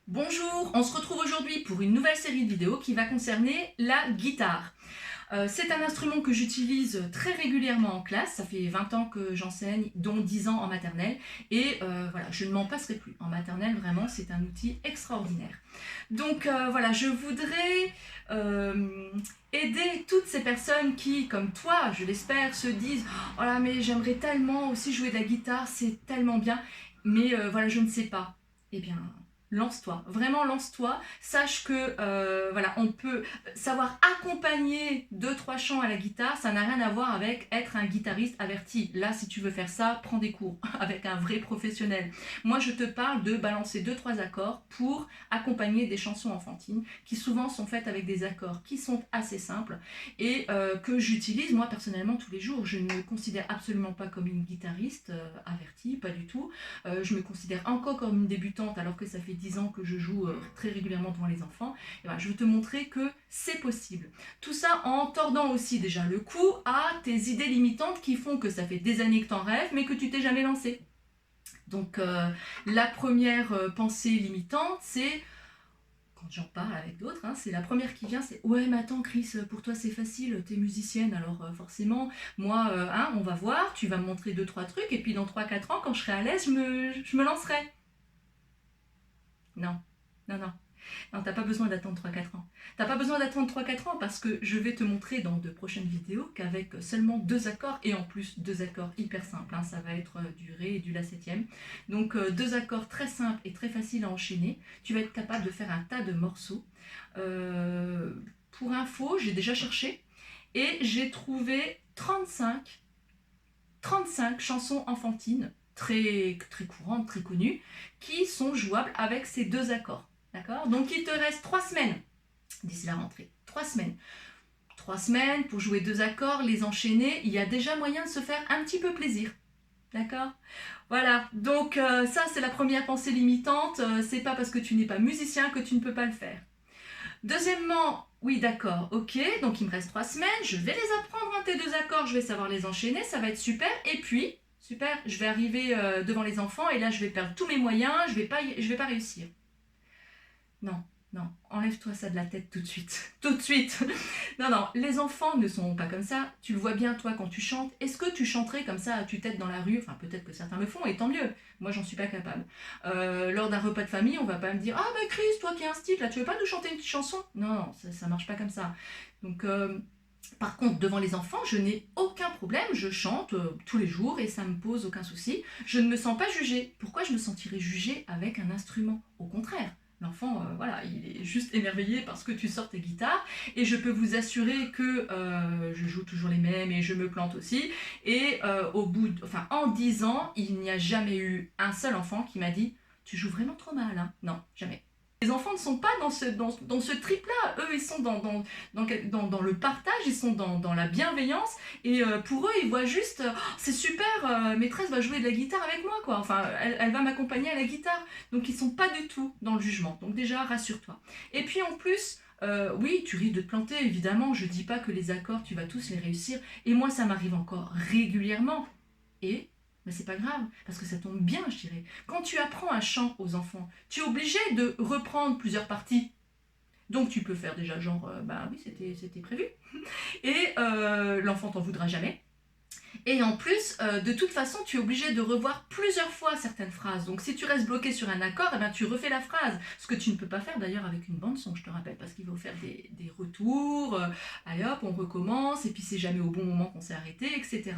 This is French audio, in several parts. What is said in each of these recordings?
Bonjour, on se retrouve aujourd'hui pour une nouvelle série de vidéos qui va concerner la guitare. C'est un instrument que j'utilise très régulièrement en classe, ça fait 20 ans que j'enseigne, dont 10 ans en maternelle, et voilà, je ne m'en passerai plus. En maternelle, vraiment, c'est un outil extraordinaire. Donc voilà, je voudrais aider toutes ces personnes qui, comme toi, je l'espère, se disent « Oh là, mais j'aimerais tellement aussi jouer de la guitare, c'est tellement bien, mais voilà, je ne sais pas. » Eh bien, lance-toi, vraiment lance-toi, sache que voilà, on peut savoir accompagner 2-3 chants à la guitare, ça n'a rien à voir avec être un guitariste averti. Là, si tu veux faire ça, prends des cours avec un vrai professionnel. Moi, je te parle de balancer 2-3 accords pour accompagner des chansons enfantines qui souvent sont faites avec des accords qui sont assez simples et que j'utilise moi personnellement tous les jours. Je ne me considère absolument pas comme une guitariste avertie, pas du tout. Je me considère encore comme une débutante alors que ça fait 10 ans que je joue très régulièrement devant les enfants. Et voilà, je veux te montrer que c'est possible. Tout ça en tordant aussi déjà le cou à tes idées limitantes qui font que ça fait des années que t'en rêves mais que tu t'es jamais lancé. Donc la première pensée limitante, c'est quand j'en parle avec d'autres, hein, c'est la première qui vient, c'est ouais mais attends Chris, pour toi c'est facile, t'es musicienne, alors forcément, moi, hein, on va voir, tu vas me montrer 2-3 trucs, et puis dans 3-4 ans, quand je serai à l'aise, je me lancerai. Non, non, non. Non, t'as pas besoin d'attendre 3-4 ans. T'as pas besoin d'attendre 3-4 ans parce que je vais te montrer dans de prochaines vidéos qu'avec seulement 2 accords, et en plus 2 accords hyper simples, hein, ça va être du Ré et du La septième. Donc 2 accords très simples et très faciles à enchaîner, tu vas être capable de faire un tas de morceaux. Pour info, j'ai déjà cherché et j'ai trouvé 35 chansons enfantines très, très courantes, très connues, qui sont jouables avec ces 2 accords. D'accord? Donc il te reste 3 semaines d'ici la rentrée. 3 semaines. 3 semaines pour jouer 2 accords, les enchaîner, il y a déjà moyen de se faire un petit peu plaisir. D'accord? Voilà, donc ça c'est la première pensée limitante, c'est pas parce que tu n'es pas musicien que tu ne peux pas le faire. Deuxièmement, oui d'accord, ok, donc il me reste 3 semaines, je vais les apprendre, hein, tes 2 accords, je vais savoir les enchaîner, ça va être super, et puis, super, je vais arriver devant les enfants, et là je vais perdre tous mes moyens, je vais pas réussir. Non, non, enlève-toi ça de la tête tout de suite. Tout de suite. Non, non, les enfants ne sont pas comme ça. Tu le vois bien, toi, quand tu chantes. Est-ce que tu chanterais comme ça à tue-tête dans la rue? Enfin, peut-être que certains le font, et tant mieux. Moi, j'en suis pas capable. Lors d'un repas de famille, on va pas me dire ah, bah Chris, toi qui as un style, là, tu veux pas nous chanter une petite chanson? Non, non, ça marche pas comme ça. Donc, par contre, devant les enfants, je n'ai aucun problème, je chante tous les jours et ça me pose aucun souci. Je ne me sens pas jugée. Pourquoi je me sentirais jugée avec un instrument? Au contraire. L'enfant, voilà, il est juste émerveillé parce que tu sors tes guitares et je peux vous assurer que je joue toujours les mêmes et je me plante aussi. Et en 10 ans, il n'y a jamais eu un seul enfant qui m'a dit tu joues vraiment trop mal, hein. Non, jamais. Les enfants ne sont pas dans ce trip-là. Eux, ils sont dans le partage, ils sont dans la bienveillance. Et pour eux, ils voient juste oh, c'est super, maîtresse va jouer de la guitare avec moi, quoi. Enfin, elle va m'accompagner à la guitare. Donc, ils sont pas du tout dans le jugement. Donc, déjà, rassure-toi. Et puis, en plus, oui, tu risques de te planter, évidemment. Je dis pas que les accords, tu vas tous les réussir. Et moi, ça m'arrive encore régulièrement. Et mais c'est pas grave, parce que ça tombe bien, je dirais. Quand tu apprends un chant aux enfants, tu es obligé de reprendre plusieurs parties. Donc tu peux faire déjà genre, bah oui, c'était prévu. Et l'enfant t'en voudra jamais. Et en plus, de toute façon, tu es obligé de revoir plusieurs fois certaines phrases. Donc si tu restes bloqué sur un accord, eh bien, tu refais la phrase. Ce que tu ne peux pas faire d'ailleurs avec une bande son, je te rappelle, parce qu'il faut faire des retours. Allez hop, on recommence, et puis c'est jamais au bon moment qu'on s'est arrêté, etc.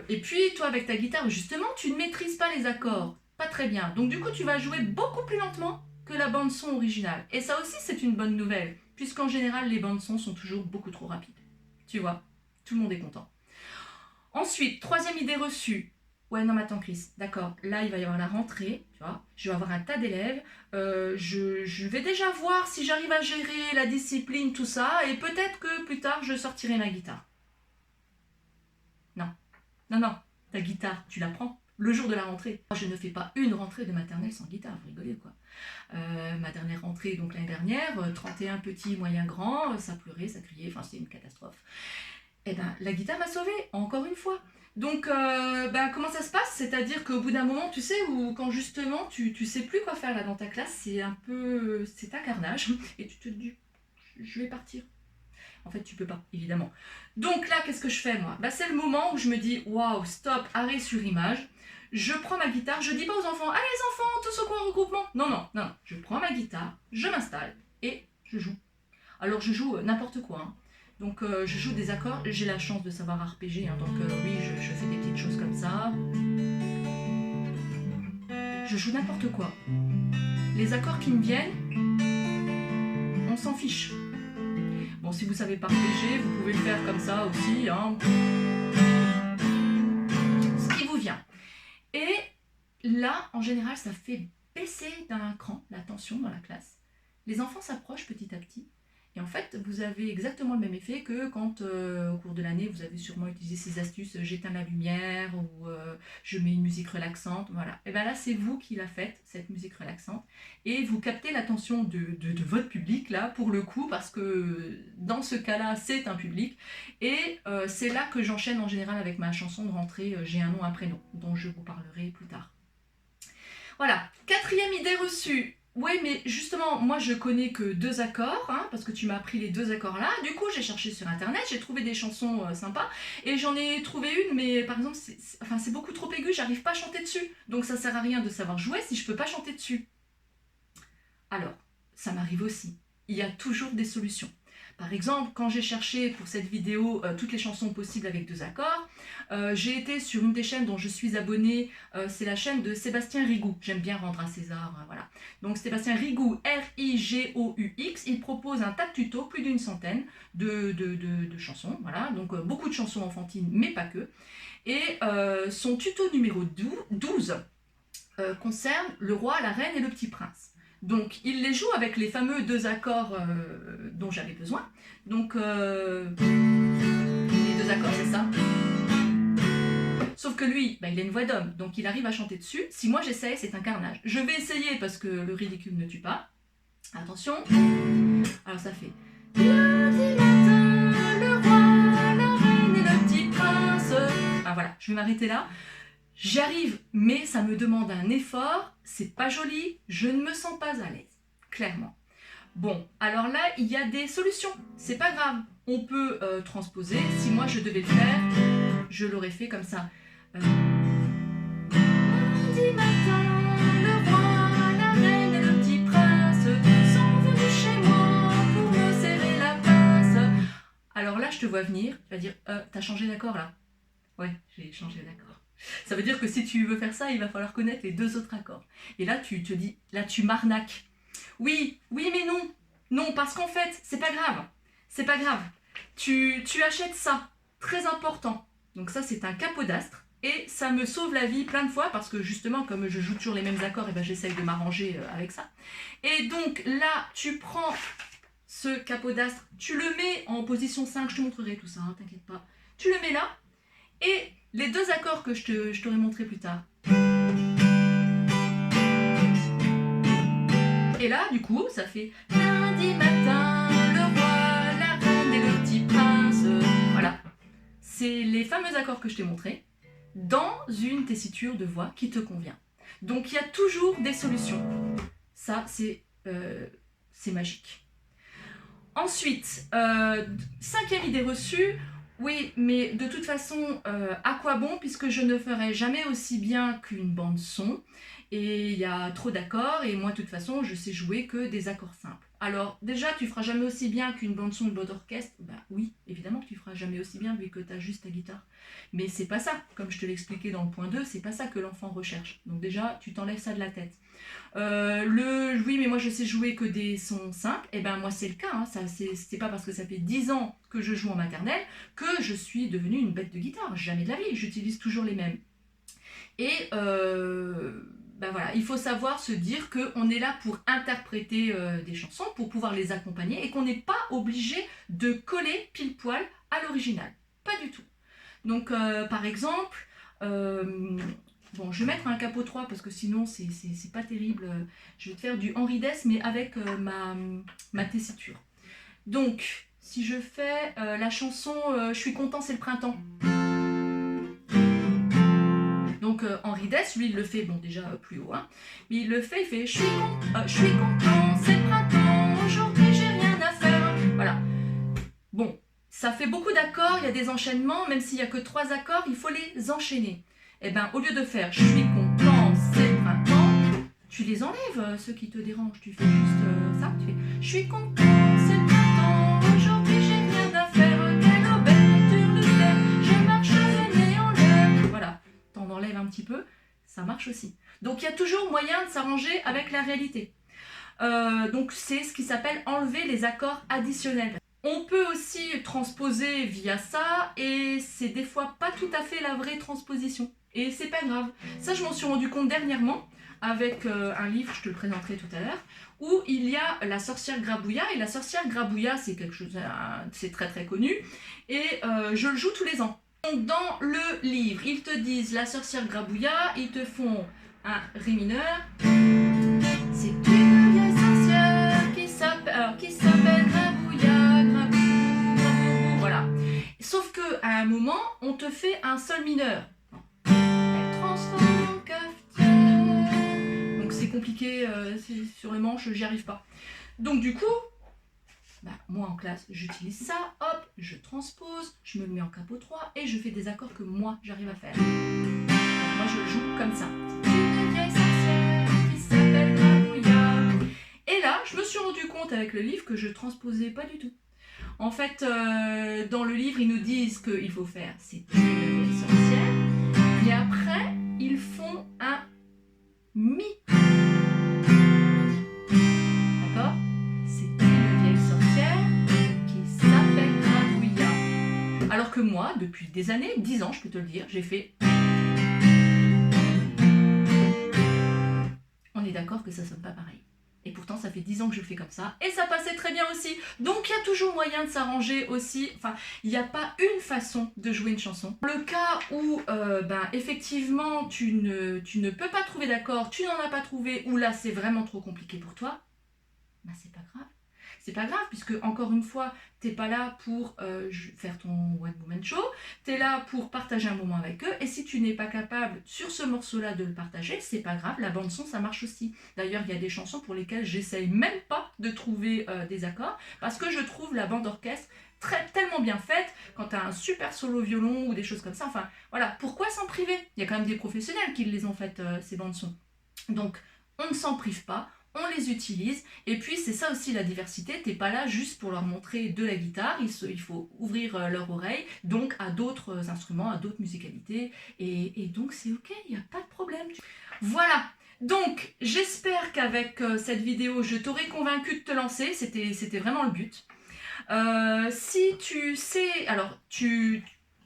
Et puis toi avec ta guitare, justement, tu ne maîtrises pas les accords. Pas très bien. Donc du coup, tu vas jouer beaucoup plus lentement que la bande son originale. Et ça aussi, c'est une bonne nouvelle, puisqu'en général, les bandes son sont toujours beaucoup trop rapides. Tu vois, tout le monde est content. Ensuite, troisième idée reçue. Ouais, non, mais attends, Chris, d'accord, là, il va y avoir la rentrée, tu vois, je vais avoir un tas d'élèves, je vais déjà voir si j'arrive à gérer la discipline, tout ça, et peut-être que plus tard, je sortirai ma guitare. Non, non, non, ta guitare, tu la prends le jour de la rentrée. Je ne fais pas une rentrée de maternelle sans guitare, vous rigolez quoi. Ma dernière rentrée, donc l'année dernière, 31 petits, moyens, grands, ça pleurait, ça criait, enfin c'était une catastrophe. Eh ben, la guitare m'a sauvée, encore une fois. Donc, comment ça se passe? C'est-à-dire qu'au bout d'un moment, tu sais, ou quand justement tu sais plus quoi faire là dans ta classe, c'est un carnage, et tu te dis, je vais partir. En fait, tu peux pas, évidemment. Donc là, qu'est-ce que je fais moi? C'est le moment où je me dis, waouh, stop, arrêt sur image. Je prends ma guitare, je dis pas aux enfants, allez les enfants, tous au coin regroupement. Non, non, non, non. Je prends ma guitare, je m'installe et je joue. Alors je joue n'importe quoi, hein. Donc je joue des accords, j'ai la chance de savoir arpéger, hein, donc oui, je fais des petites choses comme ça. Je joue n'importe quoi. Les accords qui me viennent, on s'en fiche. Bon, si vous savez pas arpéger, vous pouvez le faire comme ça aussi, hein. Ce qui vous vient. Et là, en général, ça fait baisser d'un cran la tension dans la classe. Les enfants s'approchent petit à petit. Et en fait, vous avez exactement le même effet que quand, au cours de l'année, vous avez sûrement utilisé ces astuces, j'éteins la lumière ou je mets une musique relaxante, voilà. Et bien là, c'est vous qui la faites, cette musique relaxante, et vous captez l'attention de votre public, là, pour le coup, parce que dans ce cas-là, c'est un public, et c'est là que j'enchaîne en général avec ma chanson de rentrée, J'ai un nom, un prénom, dont je vous parlerai plus tard. Voilà, 4e idée reçue. Oui, mais justement, moi je connais que 2 accords, hein, parce que tu m'as appris les 2 accords là. Du coup, j'ai cherché sur internet, j'ai trouvé des chansons sympas, et j'en ai trouvé une, mais par exemple, c'est beaucoup trop aigu, j'arrive pas à chanter dessus. Donc ça sert à rien de savoir jouer si je peux pas chanter dessus. Alors, ça m'arrive aussi. Il y a toujours des solutions. Par exemple, quand j'ai cherché pour cette vidéo toutes les chansons possibles avec 2 accords, j'ai été sur une des chaînes dont je suis abonnée, c'est la chaîne de Sébastien Rigoux. J'aime bien rendre à César, voilà. Donc Sébastien Rigoux, R-I-G-O-U-X, il propose un tas de tutos, plus d'une centaine de chansons, voilà. Donc beaucoup de chansons enfantines, mais pas que. Et son tuto numéro 12 concerne le roi, la reine et le petit prince. Donc, il les joue avec les fameux 2 accords dont j'avais besoin. Donc, les 2 accords, c'est ça. Sauf que lui, il a une voix d'homme, donc il arrive à chanter dessus. Si moi j'essaye, c'est un carnage. Je vais essayer parce que le ridicule ne tue pas. Attention. Alors, ça fait... Lundi matin, le roi, la reine et le petit prince. Ah, voilà, je vais m'arrêter là. J'y arrive, mais ça me demande un effort, c'est pas joli, je ne me sens pas à l'aise, clairement. Bon, alors là, il y a des solutions, c'est pas grave. On peut transposer, si moi je devais le faire, je l'aurais fait comme ça. Lundi matin, le roi, la reine et le petit prince sont venus chez moi pour me serrer la pince. Alors là, je te vois venir, tu vas dire, t'as changé d'accord là? Ouais, j'ai changé d'accord. Ça veut dire que si tu veux faire ça, il va falloir connaître les 2 autres accords. Et là, tu te dis, là, tu m'arnaques. Oui, mais non. Non, parce qu'en fait, c'est pas grave. C'est pas grave. Tu achètes ça. Très important. Donc ça, c'est un capodastre. Et ça me sauve la vie plein de fois parce que justement, comme je joue toujours les mêmes accords, et j'essaye de m'arranger avec ça. Et donc là, tu prends ce capodastre, tu le mets en position 5. Je te montrerai tout ça, hein, t'inquiète pas. Tu le mets là. Et les 2 accords que je t'aurai montré plus tard. Et là, du coup, ça fait lundi matin, le roi, la reine et le petit prince. Voilà. C'est les fameux accords que je t'ai montrés dans une tessiture de voix qui te convient. Donc, il y a toujours des solutions. Ça, c'est magique. Ensuite, 5e idée reçue. Oui, mais de toute façon, à quoi bon, puisque je ne ferai jamais aussi bien qu'une bande son, et il y a trop d'accords, et moi de toute façon, je sais jouer que des accords simples. Alors déjà, tu feras jamais aussi bien qu'une bande son de votre orchestre. Oui, évidemment que tu feras jamais aussi bien, vu que tu as juste ta guitare. Mais c'est pas ça, comme je te l'expliquais dans le point 2, c'est pas ça que l'enfant recherche. Donc déjà, tu t'enlèves ça de la tête. Oui, mais moi je sais jouer que des sons simples. Et moi c'est le cas, hein. C'est pas parce que ça fait 10 ans que je joue en maternelle que je suis devenue une bête de guitare. Jamais de la vie, j'utilise toujours les mêmes. Et voilà, il faut savoir se dire qu'on est là pour interpréter des chansons, pour pouvoir les accompagner, et qu'on n'est pas obligé de coller pile poil à l'original. Pas du tout. Donc par exemple, bon, je vais mettre un capot 3 parce que sinon c'est pas terrible. Je vais te faire du Henri Dess, mais avec ma tessiture. Donc, si je fais la chanson Je suis content, c'est le printemps. Des, lui il le fait, bon déjà plus haut, hein, mais il le fait, il fait je suis content, c'est le printemps, aujourd'hui j'ai rien à faire. Voilà. Bon, ça fait beaucoup d'accords, il y a des enchaînements, même s'il n'y a que 3 accords, il faut les enchaîner. Et bien, au lieu de faire je suis content, c'est le printemps, tu les enlèves, ceux qui te dérangent. Tu fais juste ça, tu fais je suis content, c'est le printemps, aujourd'hui j'ai rien à faire, quelle belle nature de terre, je marche le nez en l'air. Voilà, t'en enlèves un petit peu, ça marche aussi. Donc il y a toujours moyen de s'arranger avec la réalité. Donc c'est ce qui s'appelle enlever les accords additionnels. On peut aussi transposer via ça et c'est des fois pas tout à fait la vraie transposition. Et c'est pas grave. Ça, je m'en suis rendu compte dernièrement avec un livre, je te le présenterai tout à l'heure, où il y a la sorcière Grabouilla. Et la sorcière Grabouilla, c'est quelque chose, c'est très très connu. Et je le joue tous les ans. Donc dans le livre, ils te disent la sorcière Grabouilla, ils te font un ré mineur. C'est une vieille sorcière qui s'appelle Grabouilla, Grabou, voilà. Sauf que à un moment, on te fait un sol mineur. Elle transforme en cafetière. Donc c'est compliqué, sur les manches, j'y arrive pas. Donc du coup, moi en classe, j'utilise ça, hop, je transpose, je me le mets en capot 3 et je fais des accords que moi j'arrive à faire. Donc, moi je joue comme ça. Une vieille sorcière qui s'appelle Grabouilla. Et là, je me suis rendu compte avec le livre que je transposais pas du tout. En fait, dans le livre, ils nous disent qu'il faut faire c'est une vieille sorcière. Et après, ils font un mi. D'accord? C'est une vieille sorcière qui s'appelle Grabouilla. Alors que moi, depuis des années, 10 ans, je peux te le dire, j'ai fait... On est d'accord que ça sonne pas pareil. Et pourtant, ça fait 10 ans que je fais comme ça. Et ça passait très bien aussi. Donc, il y a toujours moyen de s'arranger aussi. Enfin, il n'y a pas une façon de jouer une chanson. Le cas où, effectivement, tu ne peux pas trouver d'accord, tu n'en as pas trouvé, ou là, c'est vraiment trop compliqué pour toi, c'est pas grave. C'est pas grave, puisque, encore une fois, t'es pas là pour faire ton One Woman Show, t'es là pour partager un moment avec eux, et si tu n'es pas capable, sur ce morceau-là, de le partager, c'est pas grave, la bande-son, ça marche aussi. D'ailleurs, il y a des chansons pour lesquelles j'essaye même pas de trouver des accords, parce que je trouve la bande orchestre tellement bien faite, quand t'as un super solo violon, ou des choses comme ça, enfin, voilà, pourquoi s'en priver? Il y a quand même des professionnels qui les ont faites, ces bandes-sons. Donc, on ne s'en prive pas, on les utilise, et puis c'est ça aussi la diversité, t'es pas là juste pour leur montrer de la guitare, il faut ouvrir leur oreille, donc à d'autres instruments, à d'autres musicalités, et donc c'est ok, il n'y a pas de problème. Voilà, donc j'espère qu'avec cette vidéo, je t'aurai convaincu de te lancer, c'était vraiment le but. Si tu sais, alors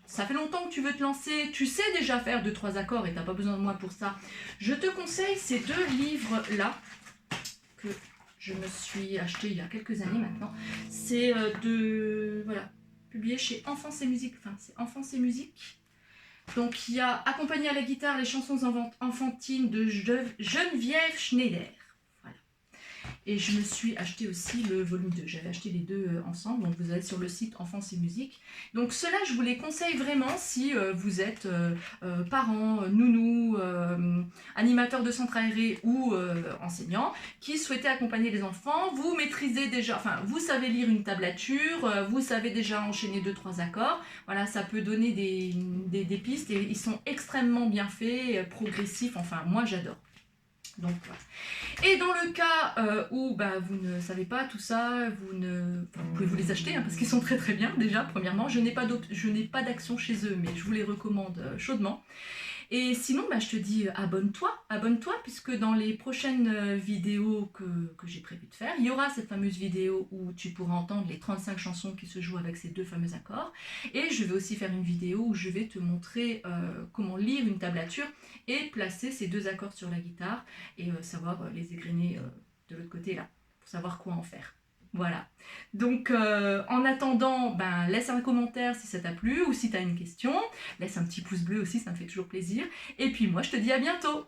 ça fait longtemps que tu veux te lancer, tu sais déjà faire 2-3 accords et t'as pas besoin de moi pour ça, je te conseille ces 2 livres-là, que je me suis acheté il y a quelques années maintenant. C'est voilà, publié chez Enfance et Musique. Enfin, c'est Enfance et Musique. Donc, il y a Accompagné à la guitare, les chansons enfantines de Geneviève Schneider. Voilà. Et je me suis acheté aussi le volume 2. J'avais acheté les 2 ensemble. Donc, vous allez sur le site Enfance et Musique. Donc, cela, je vous les conseille vraiment si vous êtes parents, nounous, animateurs de centre aéré ou enseignants qui souhaitez accompagner les enfants. Vous maîtrisez déjà, enfin, vous savez lire une tablature, vous savez déjà enchaîner 2-3 accords. Voilà, ça peut donner des pistes et ils sont extrêmement bien faits, progressifs. Enfin, moi, j'adore. Donc voilà. Et dans le cas où vous ne savez pas tout ça, vous pouvez vous les acheter parce qu'ils sont très très bien déjà. Premièrement, je n'ai pas d'action chez eux, mais je vous les recommande chaudement. Et sinon, je te dis abonne-toi, puisque dans les prochaines vidéos que j'ai prévu de faire, il y aura cette fameuse vidéo où tu pourras entendre les 35 chansons qui se jouent avec ces 2 fameux accords. Et je vais aussi faire une vidéo où je vais te montrer comment lire une tablature et placer ces 2 accords sur la guitare et savoir les égrener de l'autre côté là, pour savoir quoi en faire. Voilà, donc en attendant, laisse un commentaire si ça t'a plu ou si tu as une question, laisse un petit pouce bleu aussi, ça me fait toujours plaisir. Et puis moi je te dis à bientôt.